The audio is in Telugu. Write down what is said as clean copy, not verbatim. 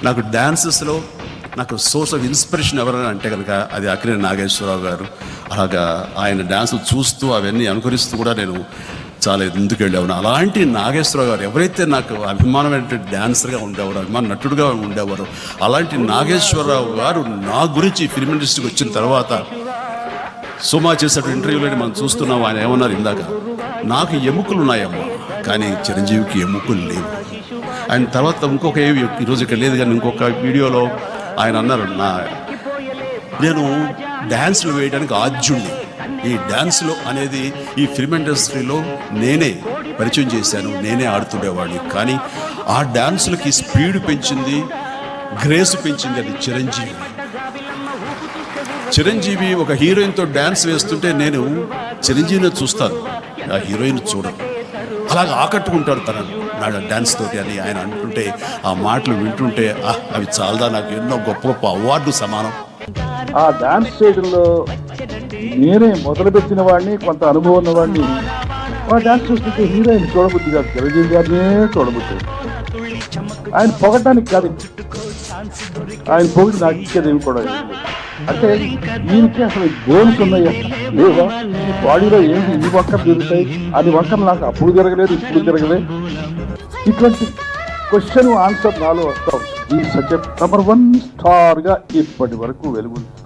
నాకు డ్యాన్సెస్లో నాకు సోర్స్ ఆఫ్ ఇన్స్పిరేషన్ ఎవరైనా అంటే కనుక అది అక్కినేని నాగేశ్వరరావు గారు. అలాగా ఆయన డ్యాన్సులు చూస్తూ అవన్నీ అనుకరిస్తూ కూడా నేను చాలా ముందుకు వెళ్ళేవాను. అలాంటి నాగేశ్వరరావు గారు ఎవరైతే నాకు అభిమానమైన డ్యాన్సర్గా ఉండేవారు, అభిమాన నటుడుగా ఉండేవారు, అలాంటి నాగేశ్వరరావు గారు నా గురించి ఫిల్మ్ ఇండస్ట్రీకి వచ్చిన తర్వాత సుమా చేసేటువంటి ఇంటర్వ్యూలో మనం చూస్తున్నాం. ఆయన ఏమన్నారు ఇందాక, నాకు ఎముకలు ఉన్నాయమ్మా కానీ చిరంజీవికి ఎముకలు లేవు. ఆయన తర్వాత ఇంకొక ఈరోజు ఇక్కడ లేదు కానీ ఇంకొక వీడియోలో ఆయన అన్నారు, నేను డ్యాన్సులు వేయడానికి ఆద్యుణ్ణి, ఈ డ్యాన్సులు అనేది ఈ ఫిల్మ్ ఇండస్ట్రీలో నేనే పరిచయం చేశాను, నేనే ఆడుతుండేవాడిని. కానీ ఆ డ్యాన్సులకి స్పీడ్ పెంచింది, గ్రేస్ పెంచింది అది చిరంజీవి. చిరంజీవి ఒక హీరోయిన్తో డ్యాన్స్ వేస్తుంటే నేను చిరంజీవిని చూస్తాను, ఆ హీరోయిన్ చూడను. అలాగ ఆకట్టుకుంటాడు తనను నా డ్యాన్స్ తోటి అని ఆయన అంటుంటే, ఆ మాటలు వింటుంటే అవి చాలదా నాకు ఎన్నో గొప్ప గొప్ప అవార్డు సమానం. ఆ డాన్స్ చేయడంలో నేనే మొదలుపెట్టిన వాడిని, కొంత అనుభవం ఉన్నవాడిని. ఆ డాన్స్ చూస్తుంటే హీరోయిన్ చూడబుద్ధి కాదు, చిరంజీవి గారినే చూడబుద్ధి. ఆయన పొగటానికి కాదు, ఆయన పొగిడి నాకు ఇచ్చేదేమి కూడా అంటే దీనికి అసలు గోల్స్ ఉన్నాయా లేదా, బాడీలో ఏంటి ఈ వంకలు తిరుగుతాయి, అది వంకలు నాకు అప్పుడు జరగలేదు ఇప్పుడు జరగలేదు. ఇటువంటి క్వశ్చన్ ఆన్సర్ నాలో వస్తాం. ఈ సబ్జెక్ట్ నంబర్ 1 స్టార్గా ఇప్పటి వరకు వెలుగుతుంది.